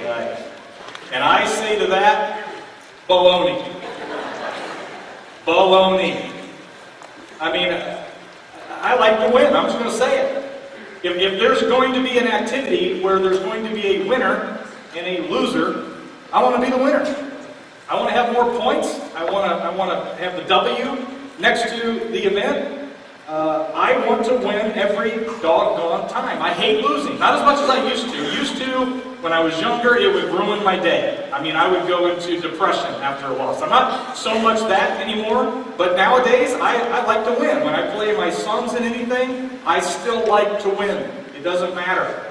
Right. And I say to that, baloney. Baloney. I mean, I like to win. I'm just going to say it. If there's going to be an activity where there's going to be a winner and a loser, I want to be the winner. I want to have more points. I want to have the W next to the event. I want to win every doggone time. I hate losing. Not as much as I used to. Used to, when I was younger, it would ruin my day. I mean, I would go into depression after a loss. I'm not so much that anymore, but nowadays, I like to win. When I play my sons in anything, I still like to win. It doesn't matter.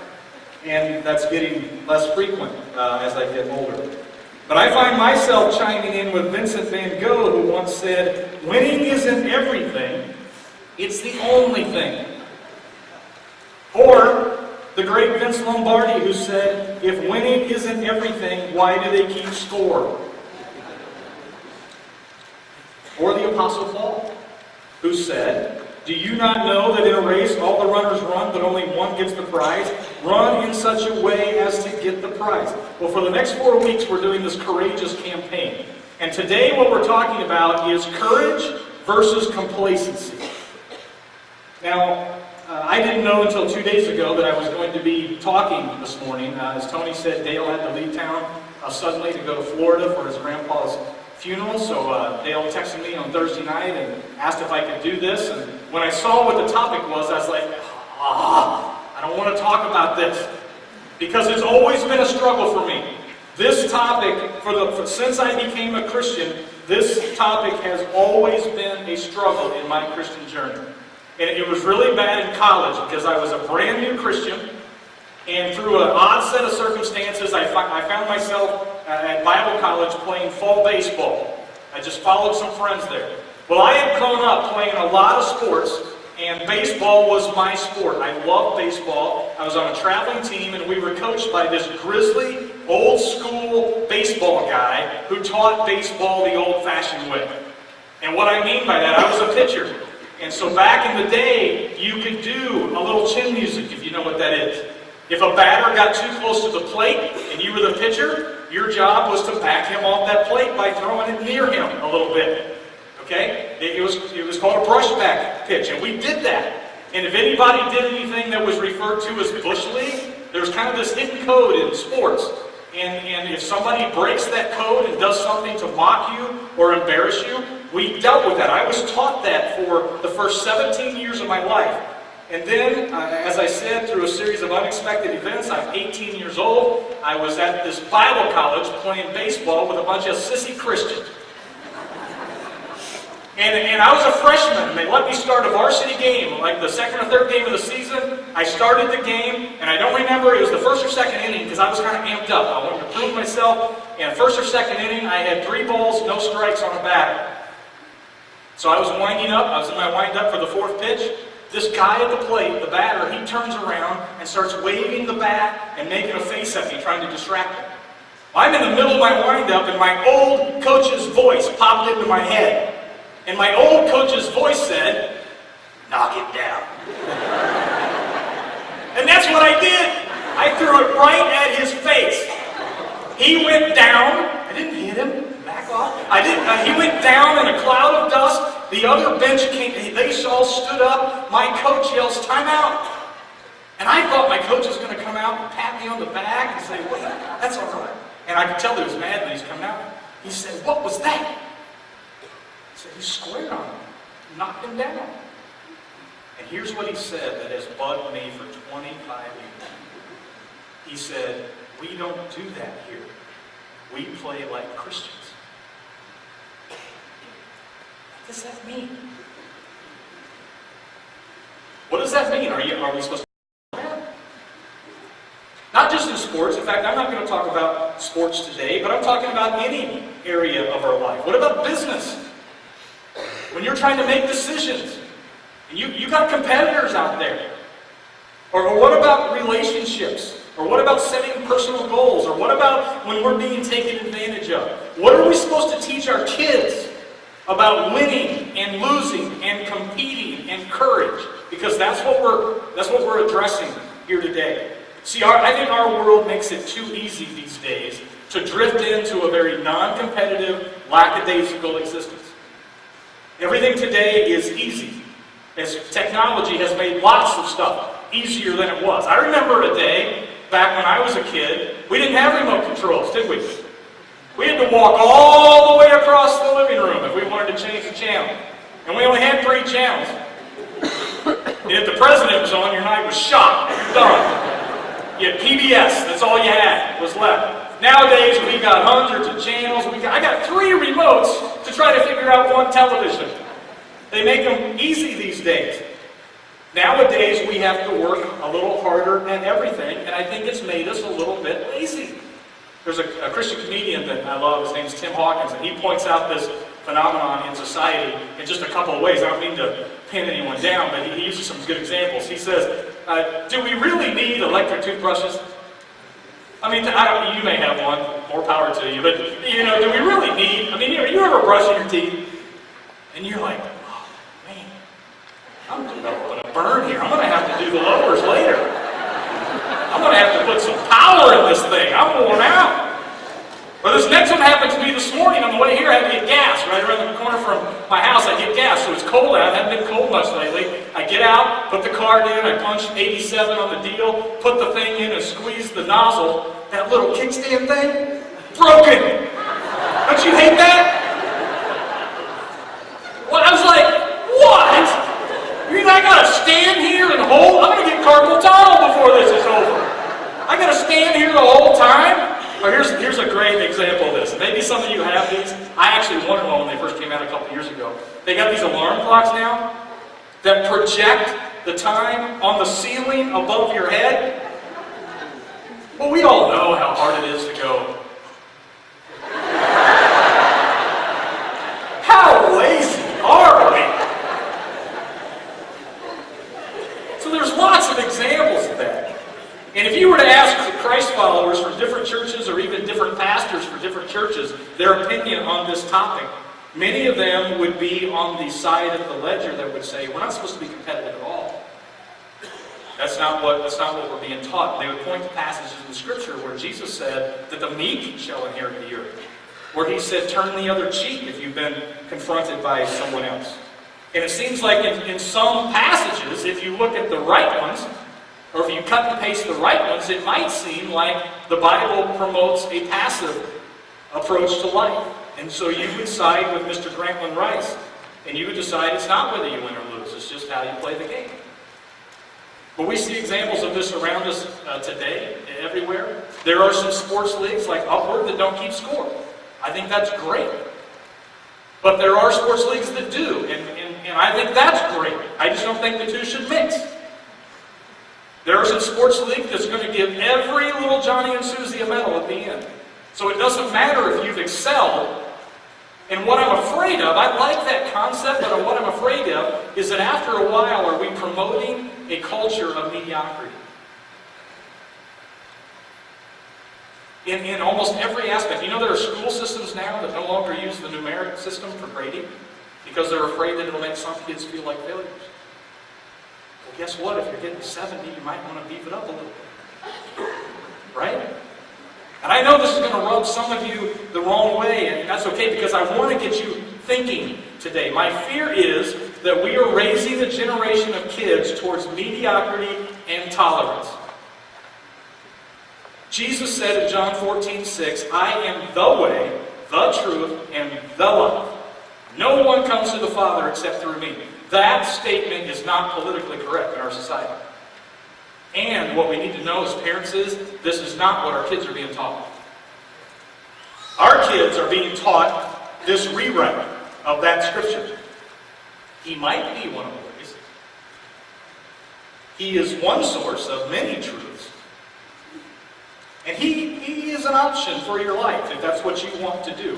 And that's getting less frequent as I get older. But I find myself chiming in with Vincent van Gogh, who once said, winning isn't everything, it's the only thing. Or the great Vince Lombardi, who said, if winning isn't everything, why do they keep score? Or the Apostle Paul, who said, do you not know that in a race all the runners run, but only one gets the prize? Run in such a way as to get the prize. Well, for the next 4 weeks, we're doing this courageous campaign. And today what we're talking about is courage versus complacency. Now, I didn't know until 2 days ago that I was going to be talking this morning. As Tony said, Dale had to leave town suddenly to go to Florida for his grandpa's funeral. So Dale texted me on Thursday night and asked if I could do this. And when I saw what the topic was, I was like, I don't want to talk about this. Because it's always been a struggle for me. This topic, since I became a Christian, this topic has always been a struggle in my Christian journey. And it was really bad in college because I was a brand new Christian, and through an odd set of circumstances, I found myself at Bible college playing fall baseball. I just followed some friends there. Well, I had grown up playing a lot of sports, and baseball was my sport. I loved baseball. I was on a traveling team, and we were coached by this grizzly, old-school baseball guy who taught baseball the old-fashioned way. And what I mean by that, I was a pitcher. And so back in the day, you could do a little chin music, if you know what that is. If a batter got too close to the plate and you were the pitcher, your job was to back him off that plate by throwing it near him a little bit. Okay? It was called a brushback pitch, and we did that. And if anybody did anything that was referred to as bush league, there's kind of this hidden code in sports. And if somebody breaks that code and does something to mock you or embarrass you, we dealt with that. I was taught that for the first 17 years of my life. And then, as I said, through a series of unexpected events, I'm 18 years old. I was at this Bible college playing baseball with a bunch of sissy Christians. And I was a freshman, and they let me start a varsity game, like the second or third game of the season. I started the game, and I don't remember, it was the first or second inning, because I was kind of amped up. I wanted to prove myself, and first or second inning, I had 3 balls, no strikes on a batter. So I was winding up, I was in my wind-up for the 4th pitch. This guy at the plate, the batter, he turns around and starts waving the bat and making a face at me, trying to distract me. I'm in the middle of my wind-up, and my old coach's voice popped into my head. And my old coach's voice said, knock it down. And that's what I did. I threw it right at his face. He went down. I didn't hit him. Back off. He went down in a cloud of dust. The other bench came. They all stood up. My coach yells, timeout. And I thought my coach was going to come out and pat me on the back and say, wait, that's all right. And I could tell he was mad when he's coming out. He said, what was that? I said, he squared on him, knocked him down. And here's what he said that has bugged me for 25 years. He said, we don't do that here. We play like Christians. What does that mean? What does that mean? Are we supposed to do that? Not just in sports. In fact, I'm not going to talk about sports today, but I'm talking about any area of our life. What about business? When you're trying to make decisions, and you got competitors out there. Or what about relationships? Or what about setting personal goals? Or what about when we're being taken advantage of? What are we supposed to teach our kids about winning and losing and competing and courage? Because that's what we're addressing here today. See, I think our world makes it too easy these days to drift into a very non-competitive, lackadaisical existence. Everything today is easy, as technology has made lots of stuff easier than it was. I remember a day, back when I was a kid, we didn't have remote controls, did we? We had to walk all the way across the living room if we wanted to change the channel. And we only had 3 channels. And if the president was on, your night was shot. You're done. You had PBS, that's all you had, was left. Nowadays, we got hundreds of channels. I got 3 remotes to try to figure out one television. They make them easy these days. Nowadays, we have to work a little harder at everything, and I think it's made us a little bit lazy. There's a Christian comedian that I love, his name's Tim Hawkins, and he points out this phenomenon in society in just a couple of ways. I don't mean to pin anyone down, but he uses some good examples. He says, do we really need electric toothbrushes? I mean, you may have one, more power to you, but, you know, do we really need, are you ever brushing your teeth? And you're like, oh, man, I'm developing a burn here. I'm going to have to do the lowers later. I'm going to have to put some power in this thing. I'm worn out. Well, this next one happened to me this morning. On the way here, I had to get gas. Right around the corner from my house, I get gas. So it's cold out. It hasn't been cold much lately. I get out, put the card in, I punch 87 on the deal, put the thing in and squeeze the nozzle. That little kickstand thing, broken. Don't you hate that? Well, I was like, what? You mean I gotta stand here and hold? I'm gonna get carpal tunnel before this is over. I gotta stand here the whole time? Well, here's a great example of this. Maybe some of you have these. I actually wanted one when they first came out a couple years ago. They got these alarm clocks now that project the time on the ceiling above your head. Well, we all know how hard it is to go. How lazy are we? So there's lots of examples of that. And if you were to ask Christ followers from different churches or even different pastors for different churches their opinion on this topic, many of them would be on the side of the ledger that would say, we're not supposed to be competitive at all. That's not what we're being taught. They would point to passages in the Scripture where Jesus said that the meek shall inherit the earth. Where he said, turn the other cheek if you've been confronted by someone else. And it seems like in some passages, if you look at the right ones, or if you cut and paste the right ones, it might seem like the Bible promotes a passive approach to life. And so you would side with Mr. Grantland Rice, and you would decide it's not whether you win or lose, it's just how you play the game. But we see examples of this around us today, everywhere. There are some sports leagues like Upward that don't keep score. I think that's great. But there are sports leagues that do, and I think that's great. I just don't think the two should mix. There are some sports leagues that's going to give every little Johnny and Susie a medal at the end. So it doesn't matter if you've excelled. And what I'm afraid of, I like that concept, but what I'm afraid of is that after a while, are we promoting a culture of mediocrity? In almost every aspect. You know, there are school systems now that no longer use the numeric system for grading because they're afraid that it'll make some kids feel like failures. Well, guess what? If you're getting 70, you might want to beef it up a little bit. Right? And I know this is going to rub some of you the wrong way, and that's okay because I want to get you thinking today. My fear is that we are raising a generation of kids towards mediocrity and tolerance. Jesus said in John 14:6, I am the way, the truth, and the life. No one comes to the Father except through me. That statement is not politically correct in our society. And what we need to know as parents is, this is not what our kids are being taught. Our kids are being taught this rewrite of that scripture. He might be one of the ways. He is one source of many truths. And he is an option for your life if that's what you want to do.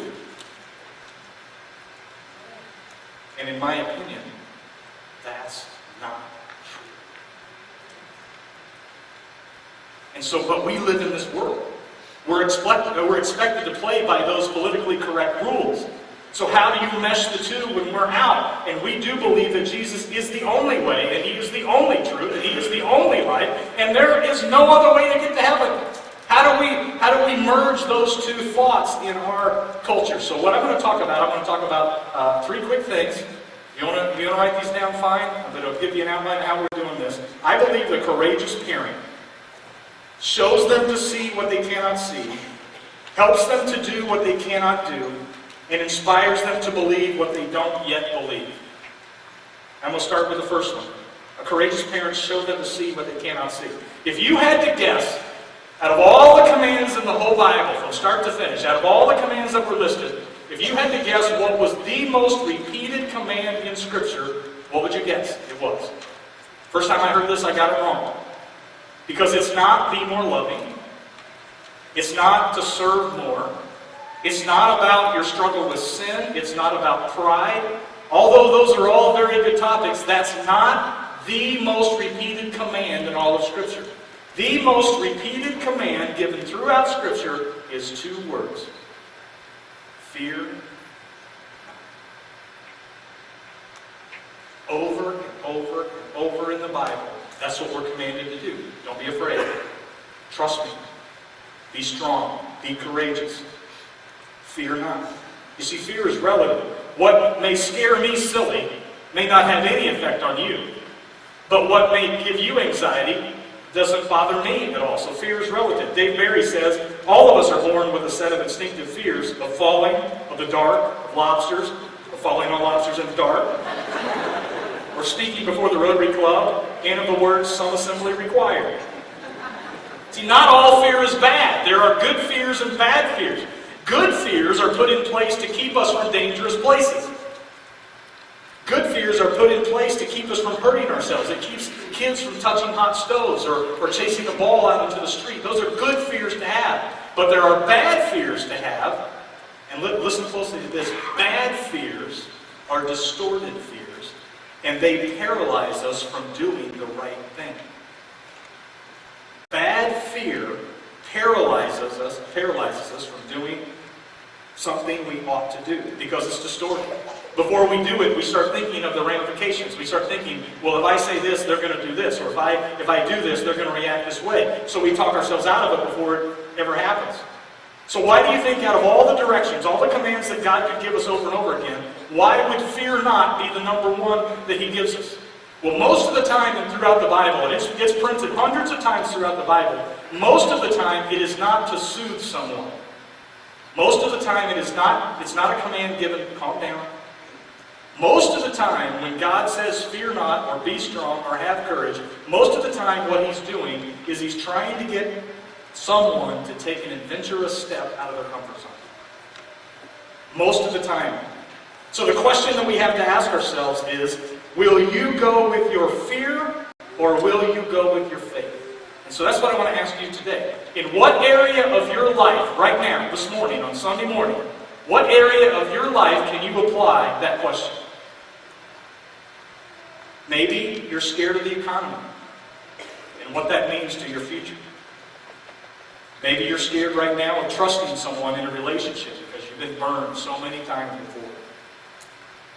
And in my opinion, that's not true. And so, but we live in this world. We're expected to play by those politically correct rules. So how do you mesh the two when we're out? And we do believe that Jesus is the only way, and He is the only truth, and He is the only life, and there is no other way to get to heaven. How do we merge those two thoughts in our culture? So what I'm going to talk about, three quick things. You want to write these down? Fine. I'm going to give you an outline of how we're doing this. I believe the courageous parent shows them to see what they cannot see, helps them to do what they cannot do, and inspires them to believe what they don't yet believe. I'm going to start with the first one. A courageous parent shows them to see what they cannot see. If you had to guess, out of all the commands in the whole Bible, from start to finish, out of all the commands that were listed, if you had to guess what was the most repeated command in Scripture, what would you guess it was? First time I heard this, I got it wrong. Because it's not be more loving. It's not to serve more. It's not about your struggle with sin. It's not about pride. Although those are all very good topics, that's not the most repeated command in all of Scripture. The most repeated command given throughout Scripture is two words. Fear not. Over and over and over in the Bible, that's what we're commanded to do. Don't be afraid. Trust me. Be strong. Be courageous. Fear not. You see, fear is relative. What may scare me silly may not have any effect on you. But what may give you anxiety doesn't bother me at all. So fear is relative. Dave Barry says, all of us are born with a set of instinctive fears of falling, of the dark, of lobsters, of falling on lobsters in the dark, or speaking before the Rotary Club, and of the words, some assembly required. See, not all fear is bad. There are good fears and bad fears. Good fears are put in place to keep us from dangerous places. Good fears are put in place to keep us from hurting ourselves. It keeps kids from touching hot stoves or chasing a ball out into the street. Those are good fears to have. But there are bad fears to have. And listen closely to this. Bad fears are distorted fears. And they paralyze us from doing the right thing. Bad fear paralyzes us from doing something we ought to do because it's distorted. Before we do it, we start thinking of the ramifications. We start thinking, well, if I say this, they're going to do this. Or if I do this, they're going to react this way. So we talk ourselves out of it before it ever happens. So why do you think out of all the directions, all the commands that God could give us over and over again, why would fear not be the number one that He gives us? Well, most of the time and throughout the Bible, and it gets printed hundreds of times throughout the Bible, most of the time it is not to soothe someone. Most of the time it's not a command given, calm down. Most of the time when God says fear not or be strong or have courage, most of the time what He's doing is He's trying to get someone to take an adventurous step out of their comfort zone. Most of the time. So the question that we have to ask ourselves is, will you go with your fear or will you go with your faith? And so that's what I want to ask you today. In what area of your life, right now, this morning, on Sunday morning, what area of your life can you apply that question? Maybe you're scared of the economy and what that means to your future. Maybe you're scared right now of trusting someone in a relationship because you've been burned so many times before.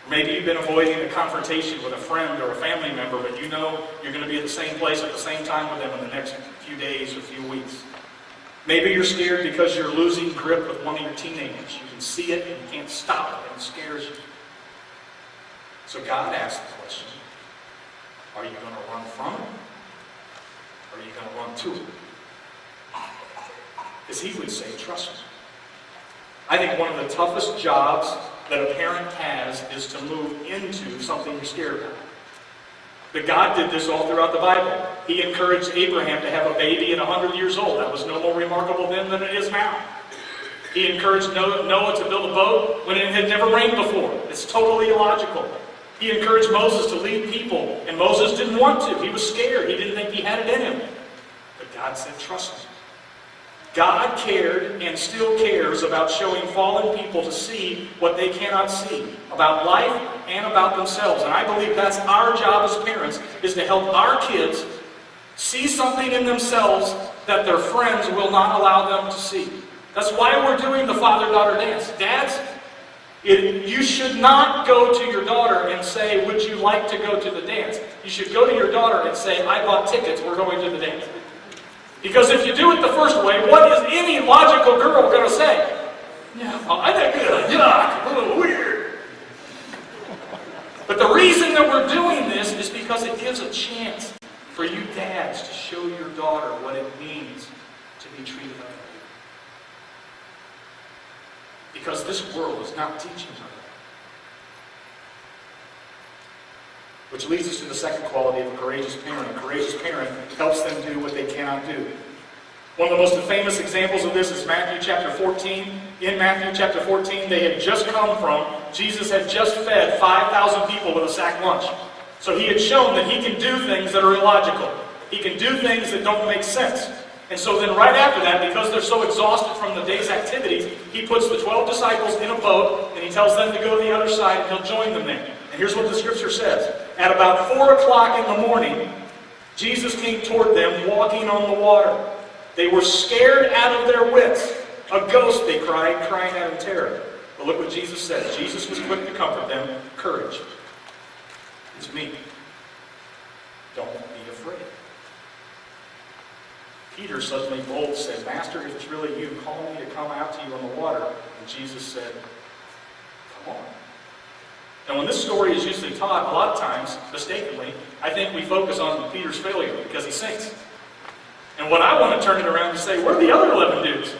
Maybe you've been avoiding a confrontation with a friend or a family member, but you know you're going to be at the same place at the same time with them in the next few days or few weeks. Maybe you're scared because you're losing grip with one of your teenagers. You can see it and you can't stop it and it scares you. So God asked the question, are you going to run from it? Or are you going to run to it? Because He would say, trust me. I think one of the toughest jobs that a parent has is to move into something you're scared about. But God did this all throughout the Bible. He encouraged Abraham to have a baby at 100 years old. That was no more remarkable then than it is now. He encouraged Noah to build a boat when it had never rained before. It's totally illogical. He encouraged Moses to lead people, and Moses didn't want to. He was scared. He didn't think he had it in him. But God said, trust me. God cared and still cares about showing fallen people to see what they cannot see about life and about themselves. And I believe that's our job as parents, is to help our kids see something in themselves that their friends will not allow them to see. That's why we're doing the father-daughter dance. Dads, You should not go to your daughter and say, would you like to go to the dance? You should go to your daughter and say, I bought tickets, we're going to the dance. Because if you do it the first way, what is any logical girl going to say? Yeah, I think it's yuck, a little weird. But the reason that we're doing this is because it gives a chance for you dads to show your daughter what it means to be treated like that. Because this world is not teaching her that. Which leads us to the second quality of a courageous parent. A courageous parent helps them do what they cannot do. One of the most famous examples of this is Matthew chapter 14. In Matthew chapter 14, they had just come from, Jesus had just fed 5,000 people with a sack lunch. So he had shown that he can do things that are illogical. He can do things that don't make sense. And so then right after that, because they're so exhausted from the day's activities, he puts the 12 disciples in a boat, and he tells them to go to the other side, and he'll join them there. And here's what the scripture says. At about 4 o'clock in the morning, Jesus came toward them walking on the water. They were scared out of their wits. A ghost, they cried, crying out in terror. But look what Jesus said. Jesus was quick to comfort them. Courage. It's me. Don't be afraid. Peter, suddenly bold, said, Master, if it's really you, call me to come out to you on the water. And Jesus said, come on. And when this story is usually taught, a lot of times, mistakenly, I think we focus on Peter's failure because he sinks. And what I want to turn it around and say, where are the other 11 dudes?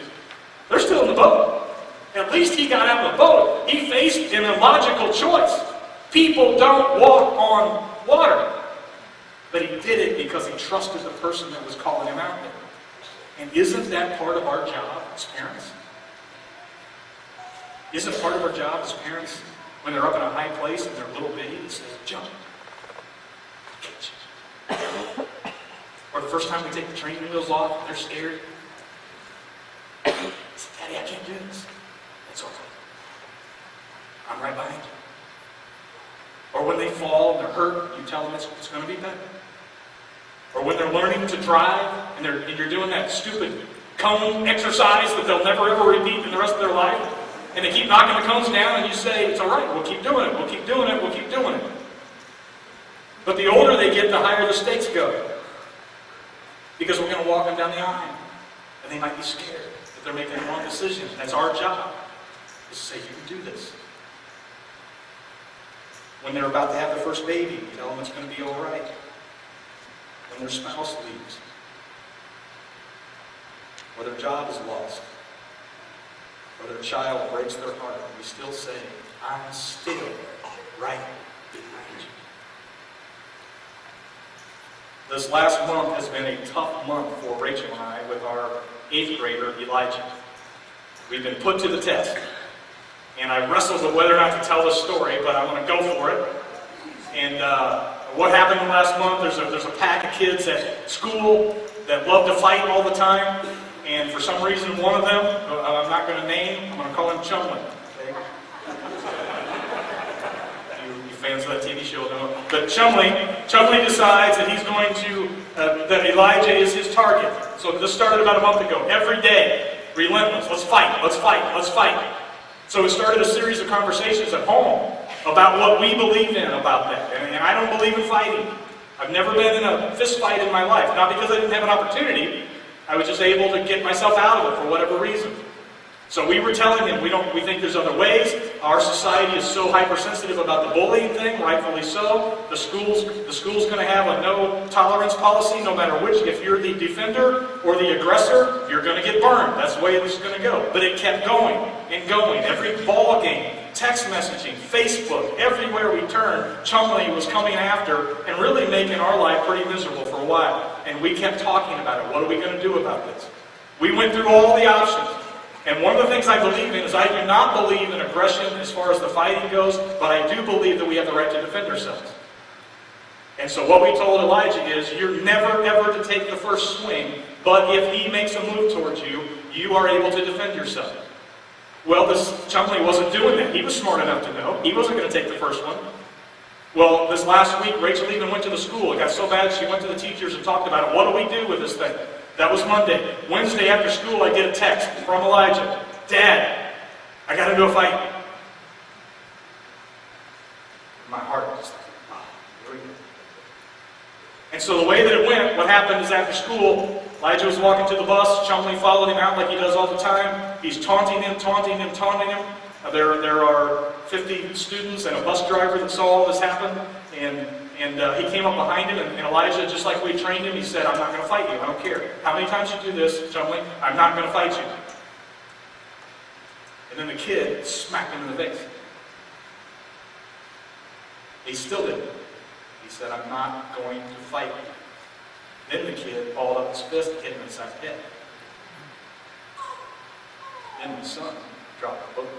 They're still in the boat. At least he got out of the boat. He faced an illogical choice. People don't walk on water. But he did it because he trusted the person that was calling him out there. And isn't that part of our job as parents? Isn't part of our job as parents when they're up in a high place and they're little bitty and say, jump. Or the first time we take the training wheels off, they're scared. Say, Daddy, I can't do this. It's okay. I'm right behind you. Or when they fall and they're hurt, you tell them it's going to be better. Or when they're learning to drive and you're doing that stupid cone exercise that they'll never ever repeat in the rest of their life, and they keep knocking the cones down and you say, it's all right, we'll keep doing it, we'll keep doing it, we'll keep doing it. But the older they get, the higher the stakes go. Because we're going to walk them down the aisle. And they might be scared that they're making the wrong decision. That's our job, is to say, you can do this. When they're about to have their first baby, you tell them it's going to be all right. When their spouse leaves, or their job is lost, or their child breaks their heart, we still say, I'm still right behind you. This last month has been a tough month for Rachel and I with our 8th grader, Elijah. We've been put to the test. And I wrestled with whether or not to tell this story, but I'm going to go for it. And what happened last month, there's a pack of kids at school that love to fight all the time. And for some reason, one of them, I'm not going to name, I'm going to call him Chumley. Okay? You fans of that TV show know. But Chumley decides that he's going to, that Elijah is his target. So this started about a month ago. Every day, relentless, let's fight, let's fight, let's fight. So we started a series of conversations at home about what we believe in about that. And I don't believe in fighting. I've never been in a fist fight in my life. Not because I didn't have an opportunity. I was just able to get myself out of it for whatever reason. So we were telling him we think there's other ways. Our society is so hypersensitive about the bullying thing, rightfully so. The school's going to have a no tolerance policy, no matter which. If you're the defender or the aggressor, you're going to get burned. That's the way this is going to go. But it kept going and going. Every ball game, text messaging, Facebook, everywhere we turned, Chumley was coming after and really making our life pretty miserable for a while. And we kept talking about it. What are we going to do about this? We went through all the options. And one of the things I believe in is I do not believe in aggression as far as the fighting goes, but I do believe that we have the right to defend ourselves. And so what we told Elijah is, you're never ever to take the first swing, but if he makes a move towards you, you are able to defend yourself. Well, this Chumley wasn't doing that. He was smart enough to know. He wasn't going to take the first one. Well, this last week, Rachel even went to the school. It got so bad, she went to the teachers and talked about it. What do we do with this thing? That was Monday. Wednesday after school, I get a text from Elijah. Dad, I got into a fight. And so the way that it went, what happened is after school, Elijah was walking to the bus, Chumley followed him out like he does all the time. He's taunting him. There are 50 students and a bus driver that saw all this happen, and he came up behind him, and Elijah, just like we trained him, he said, I'm not going to fight you, I don't care. How many times you do this, Chumley, I'm not going to fight you. And then the kid smacked him in the face. He still didn't. He said, I'm not going to fight you. Then the kid balled up his fist and hit him inside the head. Then my son dropped the book.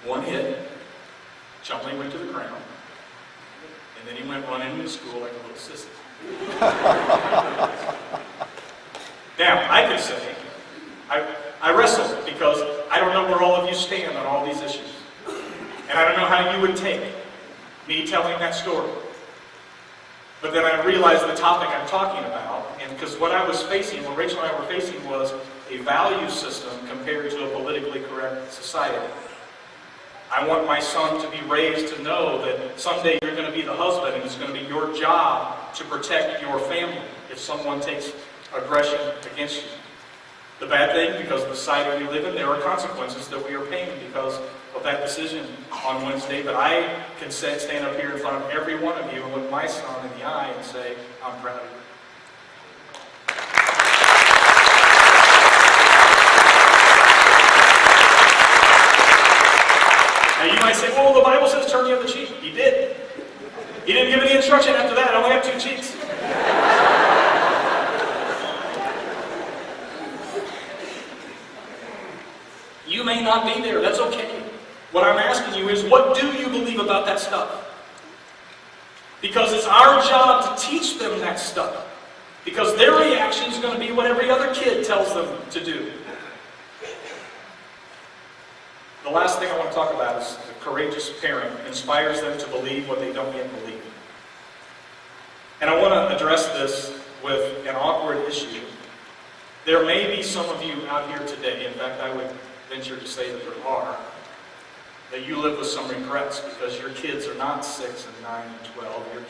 One hit, Chumley went to the ground, and then he went running into school like a little sissy. Now, I could say, I wrestled because I don't know where all of you stand on all these issues. And I don't know how you would take me telling that story. But then I realized the topic I'm talking about, and because what I was facing, what Rachel and I were facing, was a value system compared to a politically correct society. I want my son to be raised to know that someday you're going to be the husband, and it's going to be your job to protect your family if someone takes aggression against you. The bad thing, because of the society we live in, there are consequences that we are paying because of that decision on Wednesday. But I can stand up here in front of every one of you and look my son in the eye and say, I'm proud of you. Now you might say, well, the Bible says turn the other cheek. He did. He didn't give any instruction after that. I only have 2 cheeks. You may not be there. That's okay. What I'm asking you is, what do you believe about that stuff? Because it's our job to teach them that stuff. Because their reaction is going to be what every other kid tells them to do. The last thing I want to talk about is a courageous parent inspires them to believe what they don't yet believe. And I want to address this with an awkward issue. There may be some of you out here today, in fact I would venture to say that there are, that you live with some regrets because your kids are not 6 and 9 and 12. Your